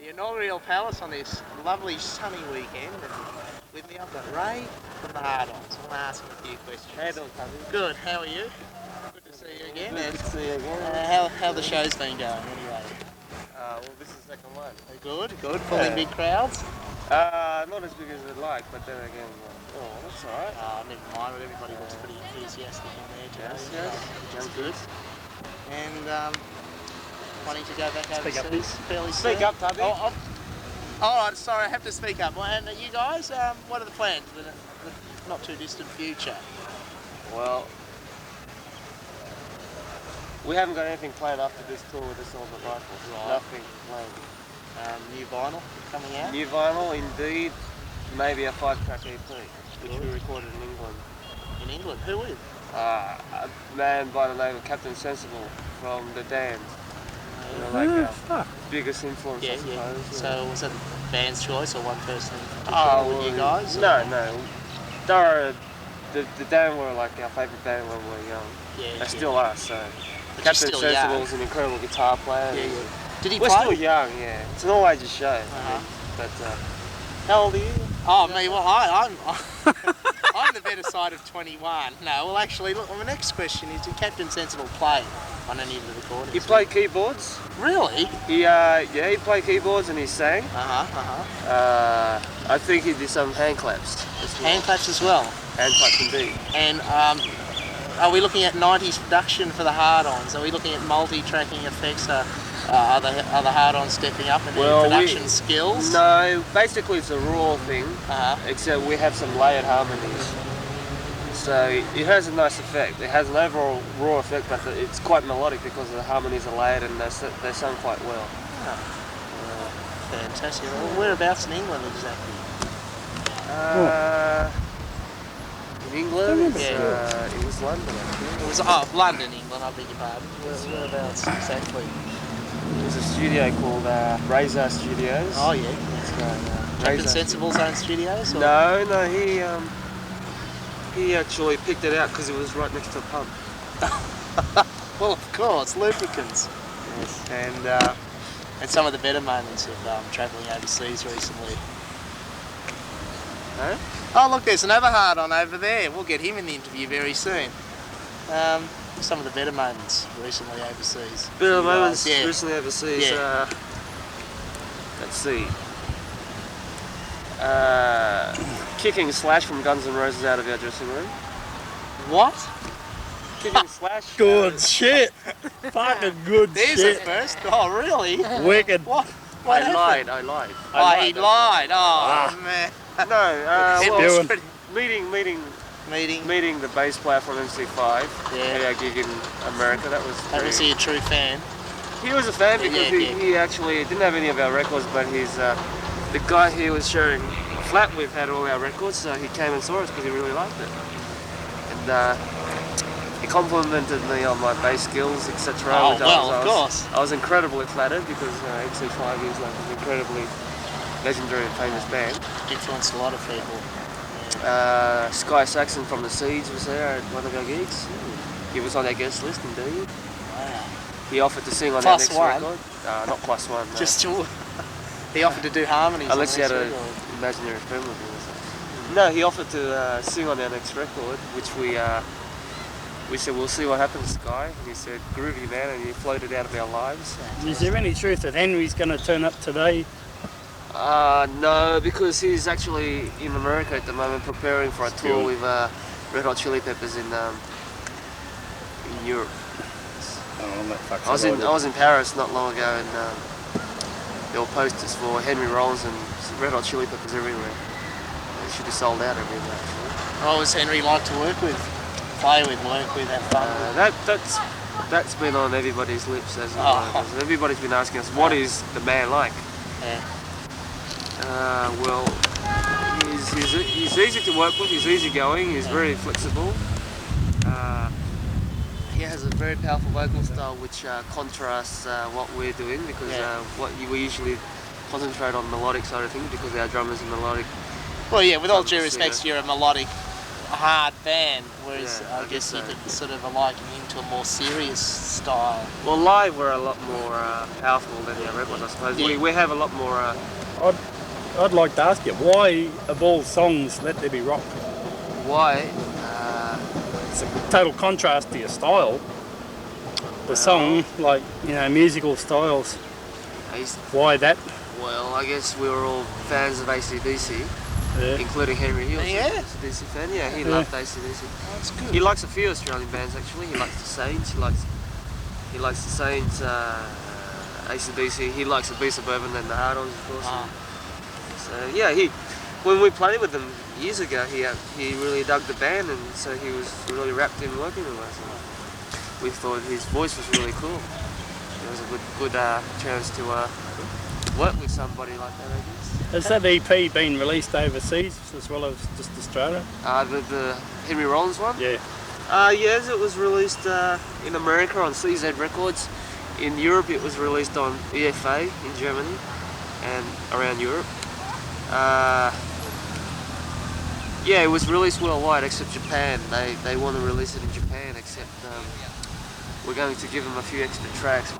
the inaugural Palace on this lovely sunny weekend. And with me I've got Ray from the Hard-Ons. I want to ask him a few questions. How you doing, Tubby? Good, how are you? Good to see you again. Good to see you again. How the show's been going anyway? Well, this is the second one. Good, pulling big crowds? Not as big as I'd like, but then again, that's alright. Never mind, but everybody looks pretty enthusiastic in there today. Yes. That's good. And wanting to go back overseas fairly soon. Speak up, Tubby. Alright, sorry, I have to speak up. And you guys, what are the plans for the not too distant future? Well, we haven't got anything planned after this tour with the Silver Rifles. Right. Nothing planned. New vinyl coming out? New vinyl, indeed. Maybe a 5-track EP, which we recorded in England. In England? Who with? A man by the name of Captain Sensible from the Damned. Like our biggest influence, I suppose. Yeah. So was that the band's choice or one person with you guys? No. The Damned were like our favourite band when we were young. Yeah, they still are, so. But Captain Sensible is an incredible guitar player. Yeah. Did he We're play? Still young, yeah. It's an all-ages show. But how old are you? Oh, me, well, I'm I'm the better side of 21. No, well, actually, look, my next question is, did Captain Sensible play on any of the recordings? He played keyboards. Really? He played keyboards and he sang. I think he did some hand claps as well. Hand claps as well? Hand claps indeed. And are we looking at 90s production for the Hard-Ons? Are we looking at multi-tracking effects? Are the Hard-Ons stepping up in their production skills? No, basically it's a raw thing, except we have some layered harmonies. So it has a nice effect. It has an overall raw effect, but it's quite melodic because the harmonies are layered and they sound quite well. Fantastic. Well, whereabouts in England exactly? In England? Yeah. It was London, I think. It was London, England, I beg your pardon. Whereabouts exactly? There's a studio called Ray Ahn Studios. Oh yeah. Captain Sensible's own studios? Or? No, he actually picked it out because it was right next to a pub. Well, of course, lubricants. Yes. And some of the better moments of travelling overseas recently. Huh? Oh look, there's another Hard-On over there. We'll get him in the interview very soon. Some of the better moments recently overseas. Better moments recently overseas. Yeah. Let's see. Kicking Slash from Guns N' Roses out of our dressing room. What? Kicking Slash. Good shit. Fucking good shit. There's a first. Oh really? Wicked. What? I lied. He lied. Oh man. No. Meeting the bass player from MC5 at our gig in America. That was he a true fan? He was a fan because he actually didn't have any of our records, but he's the guy he was sharing a flat with had all our records, so he came and saw us because he really liked it. And he complimented me on my bass skills, etc. Oh, well, of course. I was incredibly flattered because MC5 is like an incredibly legendary and famous band. Influenced a lot of people. Sky Saxon from the Seeds was there at one of our gigs. He was on our guest list indeed. Wow. He offered to sing on our next +1? record. Not +1. No. Just he offered to do harmonies. Unless he had an imaginary friend with him or something. No, he offered to sing on our next record, which we said we'll see what happens, Sky. And he said groovy man, and he floated out of our lives. Is there any truth that Henry's going to turn up today? No, because he's actually in America at the moment preparing for a tour with Red Hot Chili Peppers in Europe. I was in Paris not long ago, and there were posters for Henry Rollins and Red Hot Chili Peppers everywhere. They should be sold out everywhere, actually. What was Henry like to work with, play with, work with, have fun with? That's been on everybody's lips, as everybody's been asking us, what is the man like? Yeah. Well, he's easy to work with, he's easygoing, he's very flexible. He has a very powerful vocal style which contrasts what we're doing because we usually concentrate on melodic side of things because our drummers are melodic. Well, yeah, with all due respect, you're a melodic hard band, whereas Yeah, I guess you so. could sort of liken him to a more serious style. Well, live we're a lot more powerful than the records, I suppose. Yeah. We have a lot more. I'd like to ask you, why of all songs Let There Be Rock? Why? It's a total contrast to your style. The song, like, you know, musical styles. Why that? Well, I guess we were all fans of AC/DC, Yeah. including Henry Hill. Yeah. AC/DC fan. Yeah, he loved AC/DC. That's good. He likes a few Australian bands actually. He likes the Saints. He likes the Saints. AC/DC. He likes the B Suburban and the Hard-Ons, of course. So yeah, when we played with them years ago, he really dug the band, and so he was really wrapped in working with us. And we thought his voice was really cool. It was a good chance to work with somebody like that, I guess. Has that EP been released overseas as well as just Australia? The Henry Rollins one? Yeah. Yes, it was released in America on CZ Records. In Europe, it was released on EFA in Germany and around Europe. Yeah, it was released worldwide except Japan. They want to release it in Japan, except we're going to give them a few extra tracks.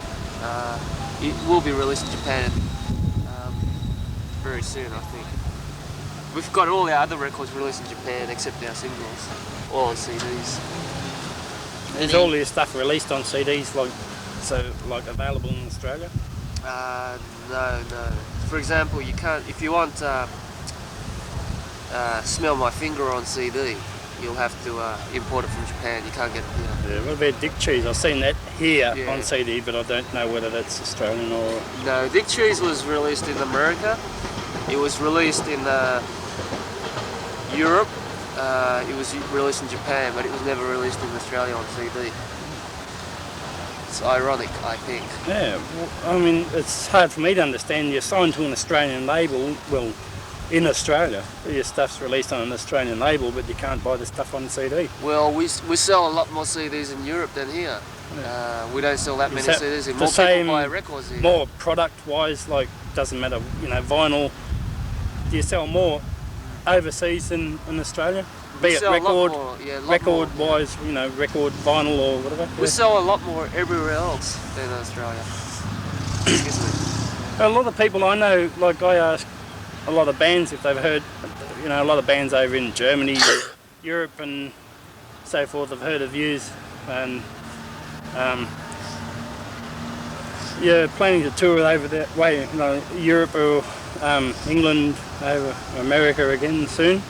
It will be released in Japan very soon, I think. We've got all our other records released in Japan except our singles, all on CDs. Is all your stuff released on CDs, like available in Australia? No. For example, you can't, if you want Smell My Finger on CD, you'll have to import it from Japan. You can't get it here. Yeah. What about Dick Cheese? I've seen that here Yeah. on CD, but I don't know whether that's Australian or... No, Dick Cheese was released in America. It was released in Europe. It was released in Japan, but it was never released in Australia on CD. It's ironic, I think. Yeah, well, I mean, it's hard for me to understand. You're signed to an Australian label, well, in Australia. Your stuff's released on an Australian label, but you can't buy the stuff on CD. Well, we sell a lot more CDs in Europe than here. We don't sell that many that CDs. the More same- people buy records here. More product-wise, like, doesn't matter, you know, vinyl. Do you sell more overseas than in Australia? Be it sell a lot record, more, yeah, a lot record-wise, you know, record, vinyl or whatever. We sell a lot more everywhere else than Australia. Excuse me. A lot of people I know, like I ask a lot of bands if they've heard, you know, a lot of bands over in Germany, Europe and so forth have heard of yous, and you're planning to tour over that way, you know, Europe or England, over America again soon?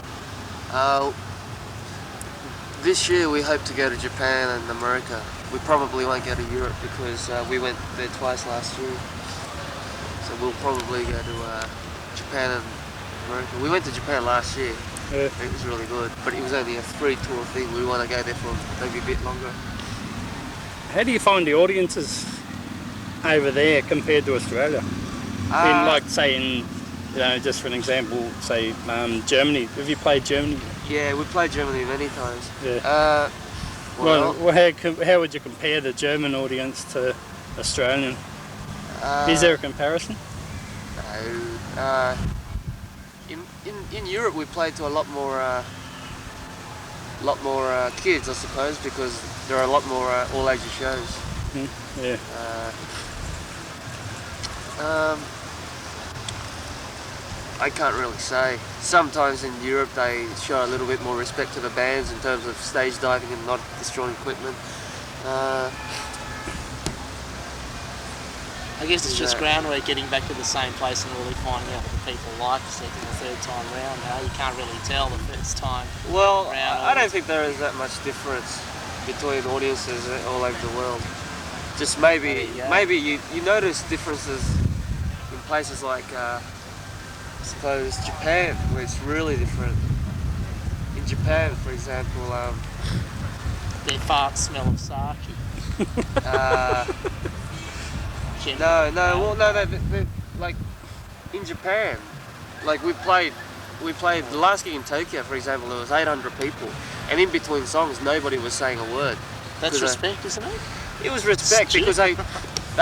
This year we hope to go to Japan and America. We probably won't go to Europe because we went there twice last year. So we'll probably go to Japan and America. We went to Japan last year. Yeah. It was really good, but it was only a 3-tour thing. We want to go there for maybe a bit longer. How do you find the audiences over there compared to Australia? In, like, say, in, you know, just for an example, say Germany. Have you played Germany? Yeah, we played Germany many times. Yeah. Well, how would you compare the German audience to Australian? Is there a comparison? No. In Europe, we played to a lot more kids, I suppose, because there are a lot more all-ages shows. Yeah. I can't really say. Sometimes in Europe they show a little bit more respect to the bands in terms of stage diving and not destroying equipment. I guess it's just groundwork getting back to the same place and really finding out what the people like the second or third time round. You can't really tell the first time. Well, round I don't think there is that much difference between audiences all over the world. Just maybe you notice differences in places like I suppose Japan, where it's really different. In Japan, for example, Their farts smell of sake. no, like in Japan, like we played the last gig in Tokyo, for example, there was 800 people, and in between songs nobody was saying a word. That's respect, isn't it? It was respect because they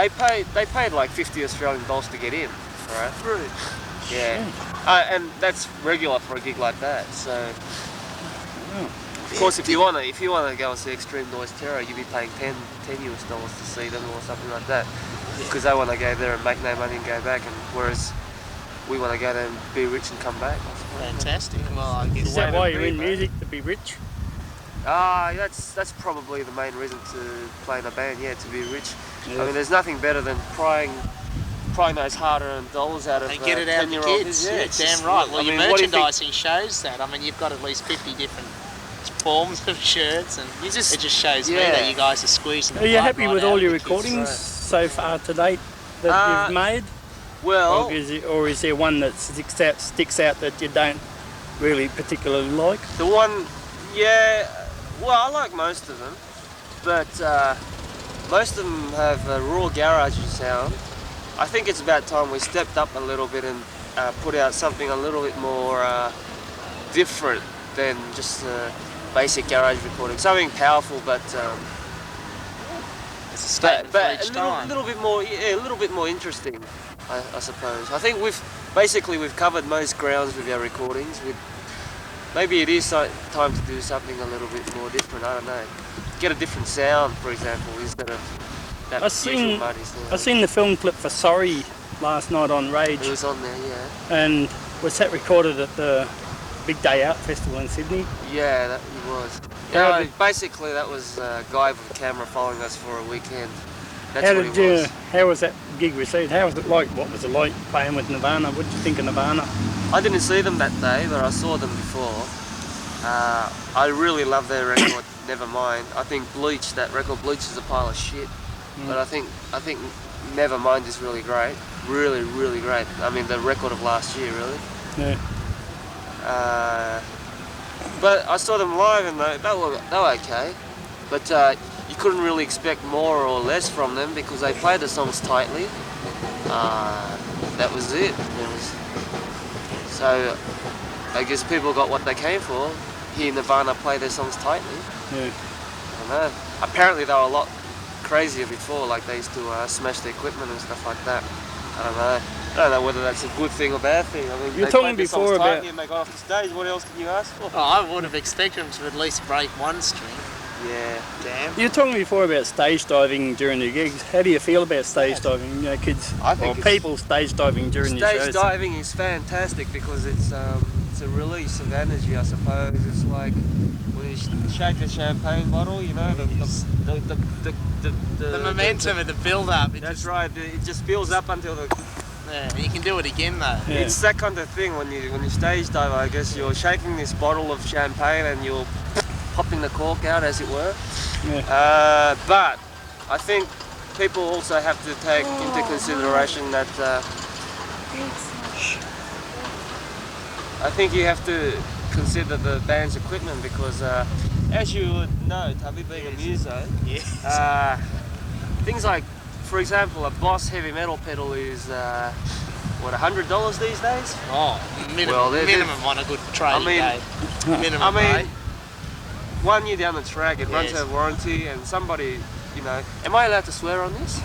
paid like 50 Australian dollars to get in, right? True. Yeah, and that's regular for a gig like that. So Of course, if you wanna go and see Extreme Noise Terror, you'd be paying $10 US to see them or something like that, because they want to go there and make no money and go back, and whereas we want to go there and be rich and come back. Fantastic. Well, I guess. Is that why you're in music, to be rich? That's probably the main reason to play in a band. Yeah, to be rich. Yeah. I mean, there's nothing better than prying those hard-earned dollars out of And get it out of the 10-year-old kids. Yeah, Yeah, it's damn just- right. Well, I your mean, what do you think- merchandising shows that. I mean, you've got at least 50 different forms of shirts, and it just shows me that you guys are squeezing. Are you happy with all your kids. recordings so far to date that you've made? Well, Or is there one that sticks out that you don't really particularly like? the one, yeah, well, I like most of them, but most of them have a raw garage sound. I think it's about time we stepped up a little bit and put out something a little bit more different than just basic garage recording. Something powerful, but It's a statement for each time. a little bit more interesting, I suppose. I think we've covered most grounds with our recordings. Maybe it is time to do something a little bit more different. I don't know. Get a different sound, for example, instead of that usual muddy sound. I seen the film clip for Sorry last night on Rage. It was on there, yeah. And was that recorded at the Big Day Out Festival in Sydney? Yeah, that it was. How Yeah, basically that was a guy with a camera following us for a weekend. That's what it was. How was that gig received? How was it like? What was it like playing with Nirvana? What did you think of Nirvana? I didn't see them that day, but I saw them before. I really love their record, Nevermind. I think that record Bleach is a pile of shit. But I think Nevermind is really great. Really, really great. I mean, the record of last year, really. Yeah. But I saw them live and they were okay. But you couldn't really expect more or less from them because they played the songs tightly. That was it. So I guess people got what they came for. Hear Nirvana play their songs tightly. Yeah. I don't know. Apparently they were a lot crazier before, like they used to smash the equipment and stuff like that. I don't know whether that's a good thing or bad thing. I mean, You're they talking played their songs before about- tightly and they got off the stage. What else can you ask for? Oh, I would have expected them to at least break one string. Yeah. Damn. You were talking before about stage diving during your gigs. How do you feel about stage diving? You know, kids I think or it's- people stage diving during your Stage shows. diving is fantastic because it's a release of energy, I suppose. It's like when you shake a champagne bottle, you know, the momentum of the build-up. That's right. It just builds up until the. Yeah, you can do it again though. Yeah. It's that kind of thing when you stage dive. I guess you're shaking this bottle of champagne and you're popping the cork out, as it were. Yeah. But I think people also have to take into consideration that. I think you have to consider the band's equipment because, as you would know, Tubby, being a muso, things like, for example, a Boss heavy metal pedal is what, $100 these days? Oh, minimum on a good trading day. Minimum, right? 1 year down the track, it runs Yes. out of warranty, and somebody, you know, am I allowed to swear on this?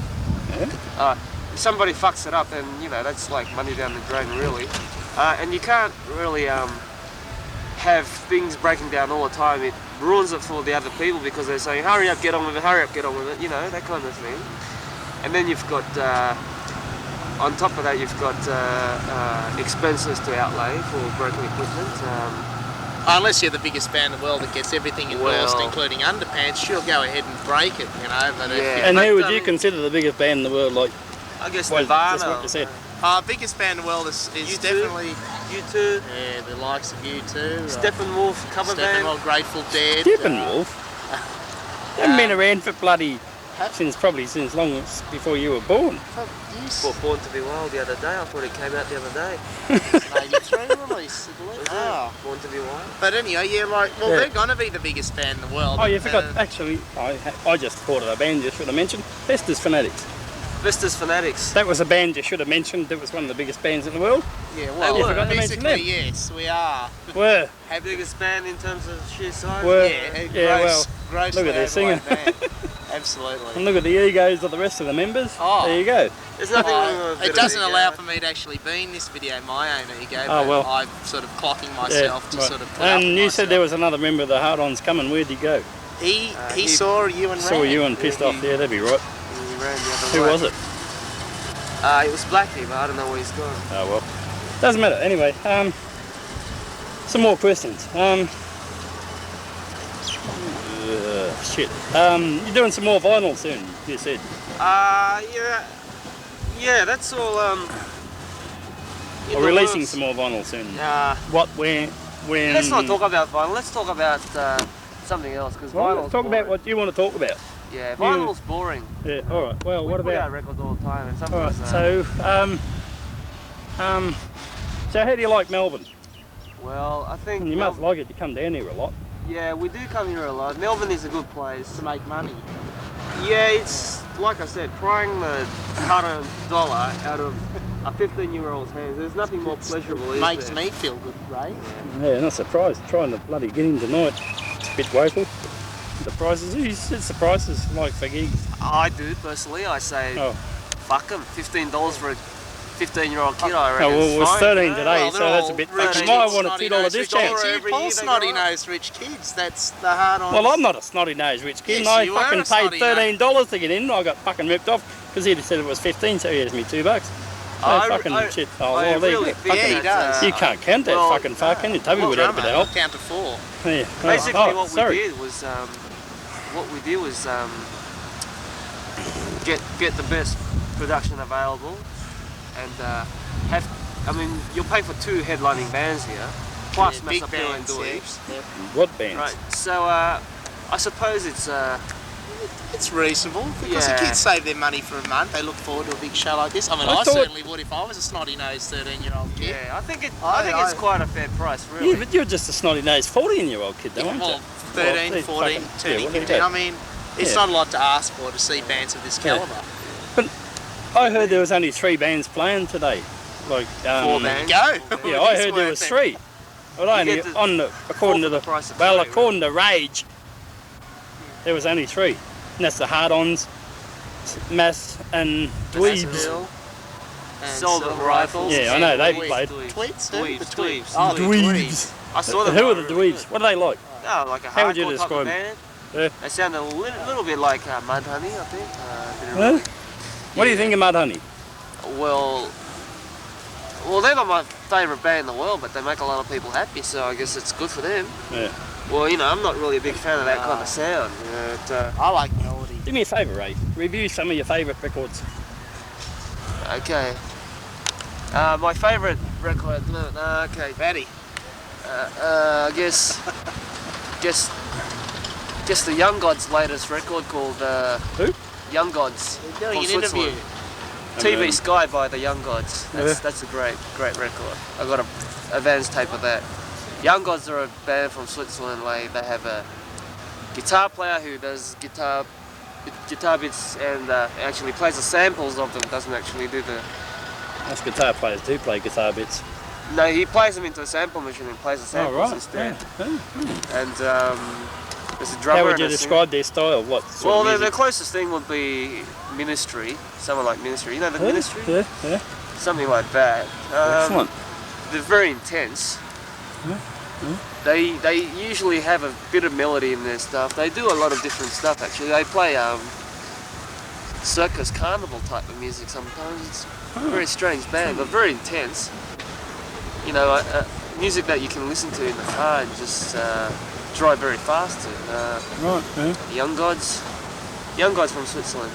Yeah. If somebody fucks it up, then you know that's like money down the drain, really. And you can't really have things breaking down all the time. It ruins it for the other people because they're saying, "Hurry up, get on with it! Hurry up, get on with it!" You know, that kind of thing. And then you've got, on top of that, you've got expenses to outlay for broken equipment. Unless you're the biggest band in the world that gets everything endorsed, Well- including underpants, she'll go ahead and break it, you know. But if Yeah. you- And But, who would you consider the biggest band in the world? Like, I guess well, Nirvana. that's what you said. biggest band in the world is U2? definitely U2, the likes of U2. Steppenwolf cover band. Steppenwolf, Grateful Dead. Steppenwolf. They haven't been around for bloody since long as before you were born. Bought Born to Be Wild the other day. I thought it came out the other day. It's an 83 release, I believe. Oh. Born to Be Wild. But anyway, Yeah. they're gonna be the biggest band in the world. Oh, you forgot. Actually, I just thought of a band you should have mentioned. Festus Fanatics. Vistas Fanatics. That was a band you should have mentioned. That was one of the biggest bands in the world. Yeah, well, You forgot to mention basically, them. yes, we are. Were. Biggest band in terms of sheer size. Were. Yeah, Yeah, well, gross look at this singer. band. Absolutely. And look at the egos of the rest of the members. Oh. There you go. There's nothing wrong with It doesn't allow for me to actually be in this video, my own ego, but well. I'm sort of clocking myself to sort of put up And with you myself. said there was another member of the Hard-Ons coming. Where'd he go? He saw you and Saw ran. you and pissed off. Yeah, that'd be right. He ran the other Who way. was it? It was Blackie, but I don't know where he's gone. Oh well. Doesn't matter. Anyway, some more questions. Shit. You're doing some more vinyl soon, you said. Yeah, that's all. Or releasing some more vinyl soon. What, where, when? Let's not talk about vinyl. Let's talk about something else, because Well, vinyl's let's talk boring. about what you want to talk about. Yeah, vinyl's boring. Yeah. All right. Well, We what put out about? records all the time, and All right. sometimes. So how do you like Melbourne? Well, I think. You must like it. You come down here a lot. Yeah, we do come here a lot. Melbourne is a good place. To make money. Yeah, it's like I said, prying the $100 out of a 15-year-old's hands. There's nothing more pleasurable. Is Makes there? me feel good, Ray. Yeah, not surprised. Trying to bloody get in tonight. It's a bit woeful. The prices. Who sets the prices like for gigs? I do personally. I say, Oh. fuck them. $15 for a 15-year-old kid. I reckon. Oh, well, it was fine, 13 you know? today, Well, so they're that's a all bit rich fucking. kids, I want a snotty $2 nosed rich discount. kids. Every All year they snotty go up. nosed rich kids. That's the Hard-Ons. Well, I'm not a snotty-nosed rich kid. Yes, I you are fucking a paid snotty-nosed. $13 to get in. I got fucking ripped off because he said it was 15, so he has me $2. Oh, fucking shit. Oh, I well, there you really go. think Yeah, he that, does. You can't count that well, fucking far, can you? Toby Well, would have a bit of I'll help. count to 4. Yeah. Basically, Oh, what sorry. we did was get the best production available, and I mean, you'll pay for 2 headlining bands here, plus big Mass Appeal and bands, Dweebs. yeah. What bands? Right. So I suppose it's It's reasonable because Yeah. the kids save their money for a month. They look forward to a big show like this. I mean, I I thought- certainly would if I was a snotty-nosed 13-year-old kid. yeah. I think it's quite a fair price, really. Yeah, but you're just a snotty-nosed 14-year-old kid, though, aren't you? Well, 13, Well, 14, fucking- turning yeah, what do you 15. got? I mean, it's Yeah. not a lot to ask for to see bands of this Yeah. calibre. I heard there was only 3 bands playing today. Like, 4 bands. Go. Yeah, I It's heard there worth was it. 3. Well, only get the- according to the the price of well, 3, according to Rage, there was only 3, and that's the Hard-Ons, Mass and Dweebs. Massaville and Silver Rifles. Yeah, I know, they Dweebs. played. Tweets, Dweebs, the tweets. Dweebs. Oh, the Dweebs. I saw them. Who are they the were really Dweebs? What are they like? good. Oh, like a How would you hardcore type of describe band. Yeah. They sound a little bit like Mudhoney, I think. Didn't Huh? really- What do you think of Mudhoney? Well, they're not my favourite band in the world, but they make a lot of people happy, so I guess it's good for them. Yeah. Well, you know, I'm not really a big fan of that kind of sound. You know, I like melody. Do me a favour, Ray. Review some of your favourite records. okay. My favourite record, okay. Batty. I guess the Young Gods' latest record called Who? Young Gods. They're doing from an interview. Switzerland. TV Sky by the Young Gods. That's a great record. I got a Vans tape of that. Young Gods are a band from Switzerland. Like, they have a guitar player who does guitar bits and actually plays the samples of them. Doesn't actually do the. Most guitar players do play guitar bits. No, he plays them into a sample machine and plays the Oh, samples right. instead. Yeah. And there's a drummer. How would and you a singer. describe their style? What sort Well, of the music? closest thing would be Ministry. Someone like Ministry. You know the Ministry? Yeah. Something like that. Excellent. They're very intense. They usually have a bit of melody in their stuff. They do a lot of different stuff actually. They play circus carnival type of music sometimes. It's a very strange band, but very intense. You know, music that you can listen to in the car and just drive very fast to. Right. Yeah. Young Gods from Switzerland.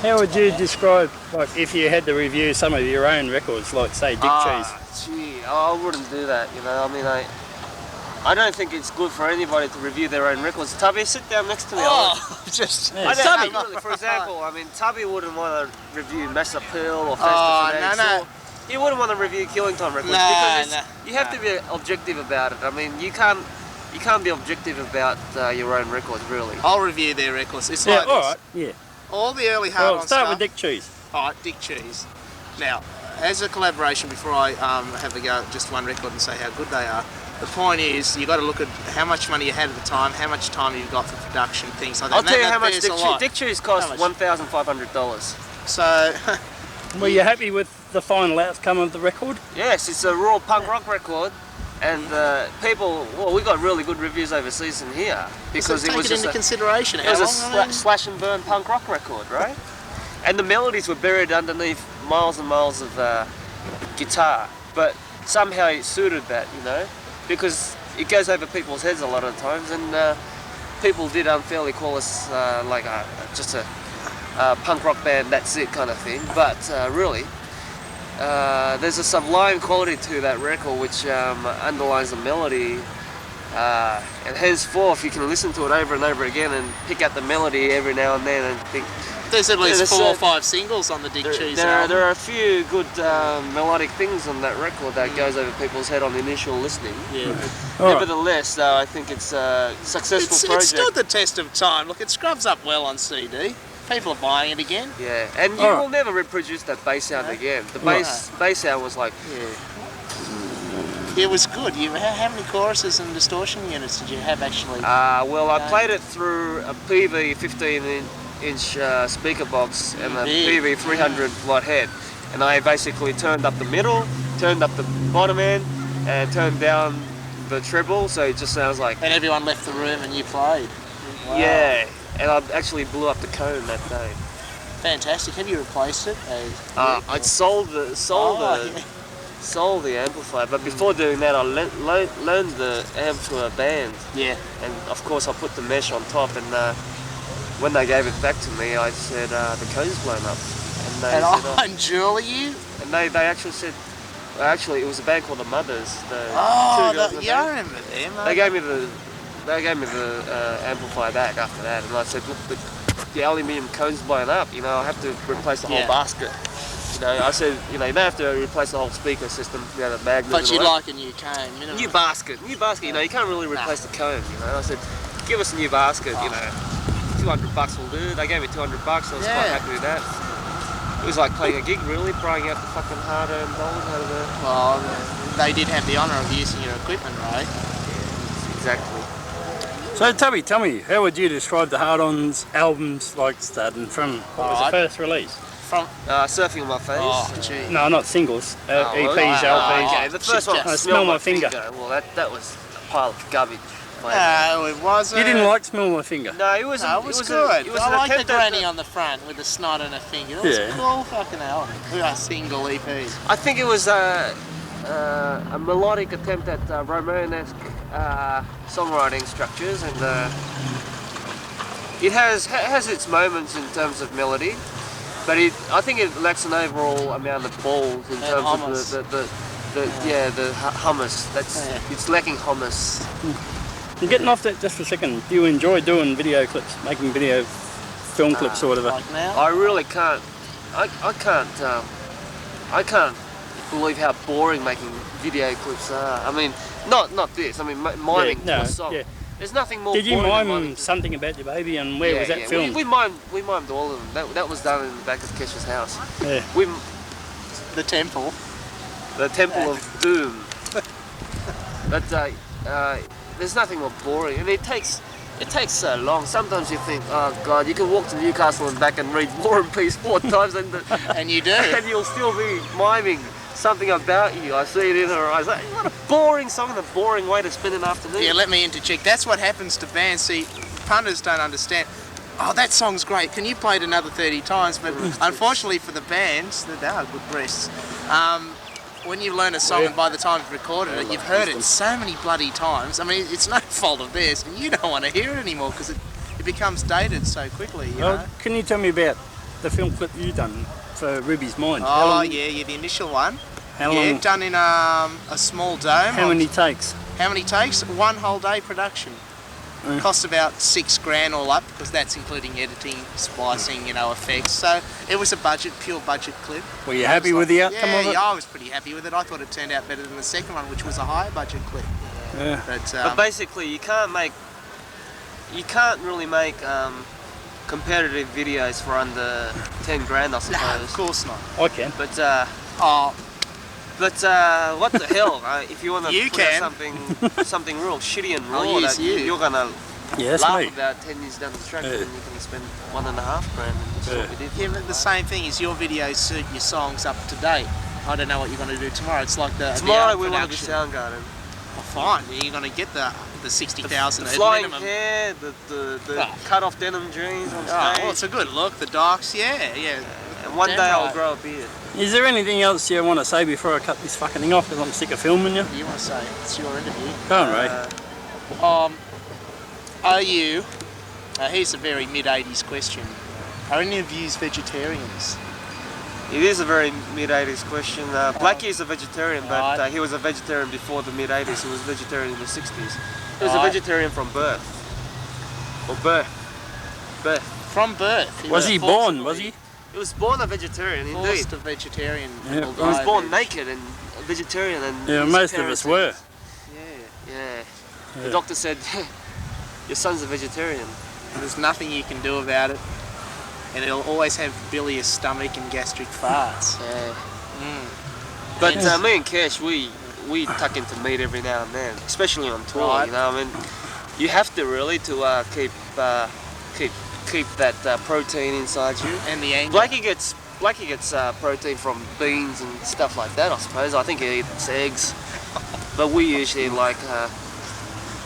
How would you describe, like, if you had to review some of your own records, like say Dick Cheese? Gee, I wouldn't do that. You know, I mean, I don't think it's good for anybody to review their own records. Tubby, sit down next to me. Oh, just. Yeah. I don't Tubby. know, really, for example, I mean, Tubby wouldn't want to review Mass Appeal or Face Oh, to no, Face, no. or he wouldn't want to review Killing Time records No, because no, you have to be objective about it. I mean, you can't be objective about your own records, really. I'll review their records. It's Yeah, like all this. right. Yeah. All the early Well, Hard-On start stuff. with Dick Cheese. Alright, Dick Cheese. Now, as a collaboration, before I have a go at just one record and say how good they are, the point is you got to look at how much money you had at the time, how much time you've got for production, things like that. I'll tell you how much Dick Chews cost $1,500. So, Were you happy with the final outcome of the record? Yes, it's a raw punk rock record, and we got really good reviews overseas and here because it was into consideration. It was a slash and burn punk rock record, right? And the melodies were buried underneath miles and miles of guitar, but somehow it suited that, you know, because it goes over people's heads a lot of times, and people did unfairly call us just a punk rock band, that's it kind of thing. But really, there's a sublime quality to that record which underlines the melody, and henceforth you can listen to it over and over again and pick out the melody every now and then and think. There's at least 4 or 5 singles on the Dick Chews album. There are a few good melodic things on that record that goes over people's head on initial listening. Yeah. Nevertheless, though, I think it's a successful project. It stood the test of time. Look, it scrubs up well on CD. People are buying it again. Yeah, and you will never reproduce that bass sound again. The bass sound was like... Yeah. It was good. How many choruses and distortion units did you have actually? Well, I played it through a PV 15-inch speaker box and a PV 300 watt head, and I basically turned up the middle, turned up the bottom end, and turned down the treble, so it just sounds like... And everyone left the room and you played? Wow. Yeah, and I actually blew up the cone that day. Fantastic. Have you replaced it? I'd sold the amplifier, but before doing that I learned the amp to a band. Yeah. And of course I put the mesh on top, and when they gave it back to me, I said, the cone's blown up. And they said, and Julie, you? And they actually said, actually it was a band called The Mothers. I remember them. They gave me the amplifier back after that, and I said, look, the aluminium cone's blown up, you know, I have to replace the whole basket. You know, I said, you know, you don't have to replace the whole speaker system, you know, the magnet. But you'd like a new cone, you know. New basket, you know, you can't really replace the cone, you know. I said, give us a new basket, you know. $200 will do. They gave me $200, I was quite happy with that. It was like playing a gig really, prying out the fucking hard-earned dollars out of there. Well, they did have the honour of using your equipment, right? Yeah, exactly. So Tubby, tell me, how would you describe the Hard-Ons albums, like starting from, what was the first release? From Surfing on My Face. Oh, gee. No, not singles. EPs, LPs. Okay, the first one, Smell My Finger. Well, that was a pile of garbage. No, it wasn't. You didn't like Smell My Finger? No, it was good. It was I like the granny on on the front with the snot and a finger. That was cool fucking album. A single EP. I think it was a melodic attempt at Romanesque songwriting structures, and it has its moments in terms of melody, but I think it lacks an overall amount of balls in terms of the hummus. It's lacking hummus. You're getting off that just for a second. Do you enjoy doing video clips, making film clips or whatever? Like now? I really can't. I can't believe how boring making video clips are. I mean, not this. I mean, miming to a song. Yeah. There's nothing more. Did you boring mime something about your baby, and where was that filmed? We mimed all of them. That was done in the back of Kesha's house. Yeah. The temple. The Temple of Doom. But there's nothing more boring, and it takes so long. Sometimes you think, oh God, you can walk to Newcastle and back and read War and Peace 4 times, and you do, and you'll still be miming something about you. I see it in her eyes. Like, what a boring song and a boring way to spend an afternoon. Yeah, let me interject. That's what happens to bands. See, punters don't understand. Oh, that song's great. Can you play it another 30 times? But unfortunately for the bands, they are good breasts. When you learn a song and by the time you've recorded it, you've heard it so many bloody times. I mean, it's no fault of theirs, and you don't want to hear it anymore because it becomes dated so quickly, you know? Can you tell me about the film clip you done for Ruby's Mind? Oh, yeah, the initial one. How long? Yeah, done in a small dome. How many takes? How many takes? 1 whole day production. Cost about $6,000 all up, because that's including editing, splicing, you know, effects. So it was a pure budget clip. Were you happy with the outcome of it? Yeah, I was pretty happy with it. I thought it turned out better than the second one, which was a higher budget clip. Yeah. But basically, you can't really make competitive videos for under $10,000, I suppose. No, of course not. I can. But Oh, But what the hell? If you want to You put out can. something real shitty and raw I'll use that you. you're gonna Yeah, that's laugh me. about 10 years down the track, Yeah. and you can spend $1.5 grand, which is what we did. yeah, but the same thing is your videos suit your songs up to date. I don't know what you're going to do tomorrow. It's like the Tomorrow art we want to do production. Soundgarden. Oh, fine, you're going to get the 60,000 The at flying minimum. hair, the Oh. cut off denim jeans on Oh, stage. well, it's a good look. The darks, yeah. And one Damn day I'll right. grow a beard. Is there anything else you want to say before I cut this fucking thing off? Because I'm sick of filming you. What do you want to say? It's your interview. Go on, Ray. Are you? Here's a very mid-80s question. Are any of you vegetarians? It is a very mid-80s question. Blackie is a vegetarian, but Right. he was a vegetarian before the mid-80s. He was vegetarian in the 60s. He was a Right. vegetarian from birth. Or birth. Birth. From birth. Was he born, was he? He was born a vegetarian, indeed. Forced a vegetarian. Yeah. people He was die born of it. naked and a vegetarian. And Yeah, his most of parents us were. Yeah. Yeah. The doctor said, your son's a vegetarian. There's nothing you can do about it. And it'll always have bilious stomach and gastric farts. Yeah. Mm. But Yes. me and Cash, we tuck into meat every now and then, especially on tour. Right. You know, I mean, you have to really to keep that protein inside you. And the anger. Blackie gets protein from beans and stuff like that. I suppose. I think he eats eggs, but we usually like.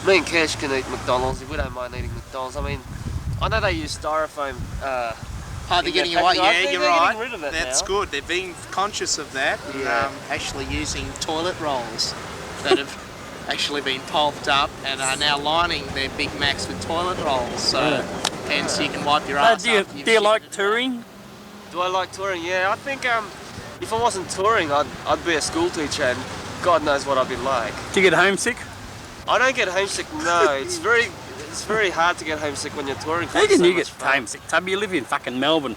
Me and Cash can eat McDonald's. We don't mind eating McDonald's. I mean, I know they use styrofoam. They're getting Yeah, away. I Yeah, think you're they're right. getting rid of it That's now. good. They're being conscious of that. And, Yeah. actually using toilet rolls that have actually been pulped up and are now lining their Big Macs with toilet rolls. So, hence you can wipe your ass Do you, after you've do you shitted like it out. touring? Do I like touring? Yeah, I think if I wasn't touring, I'd be a school teacher, and God knows what I'd be like. Do you get homesick? I don't get homesick. No, it's very hard to get homesick when you're touring. 'cause How it's can so you much get fun. homesick? Tubby, you live in fucking Melbourne.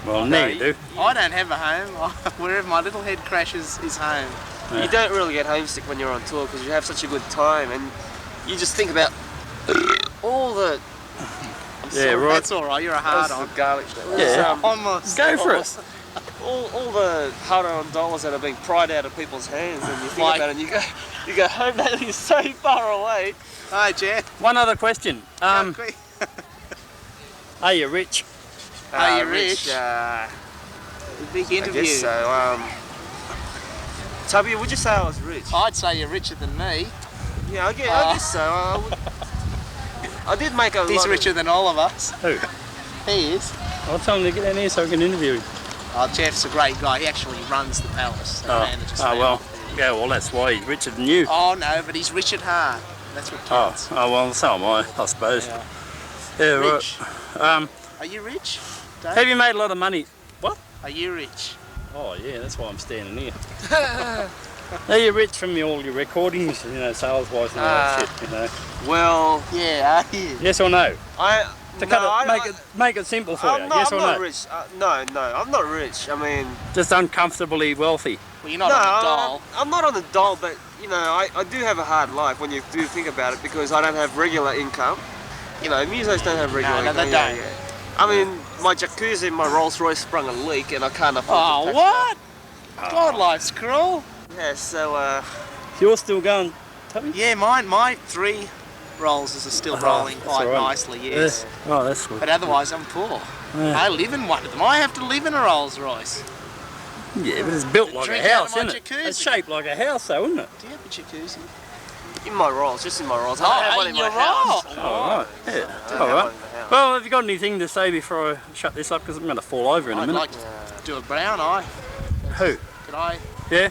Well, no, you do. I don't have a home. Wherever my little head crashes is home. You don't really get homesick when you're on tour because you have such a good time, and you just think about all the. I'm Yeah, sorry, right. That's all right. You're a that was hard the on. garlic. Yeah. Almost. Go for it. almost. All the hard-on dollars that are being pried out of people's hands, and you think Like- about it, and you go home, that is so far away. Hi, Jet. One other question. Quick. Are you rich? Are you rich? Big I interview. guess so. Tubby, would you say I was rich? I'd say you're richer than me. Yeah, I guess so. I did make a lot. He's of- richer than all of us. Who? He is. I'll tell him to get down here so I can interview him. Oh, Jeff's a great guy. He actually runs the Palace. The man that just ran well. off there. Yeah, well, that's why he's richer than you. Oh no, but he's rich at heart. That's what counts. Well, so am I suppose. Yeah. Yeah, Rich. right. Are you rich, Dave? Have you made a lot of money? What? Are you rich? Oh, yeah, that's why I'm standing here. Are you rich from all your recordings, sales-wise and all that shit, Well, Yeah, are you? Yes or no? I Make it simple for I'm you. not, Yes I'm or not no? rich. No, I'm not rich. I mean, Just uncomfortably wealthy. Well, you're not no, on a doll. I'm not on a dole, but I do have a hard life when you do think about it because I don't have regular income. Musos don't have regular No, income. they don't. Yeah. I mean, my jacuzzi, my Rolls Royce sprung a leak, and I can't afford to Oh, touch what? God, life's cruel. that. Yeah, so You're still going, Tubby? Yeah, my 3 Rolls are still rolling that's quite all right. nicely, yes. Oh, that's good. But otherwise, I'm poor. Yeah. I live in one of them. I have to live in a Rolls Royce. Yeah, but it's built like a Drink out of house, my isn't it? jacuzzi. It's shaped like a house, though, isn't it? Do you have a jacuzzi? in my Rolls, just in my Rolls. I don't have one in my your house. Rolls. Oh, right. Yeah. I don't have All one right. in the house. Well, have you got anything to say before I shut this up? Because I'm going to fall over in a I'd minute. like to do a brown eye. Who? Could I? Yeah?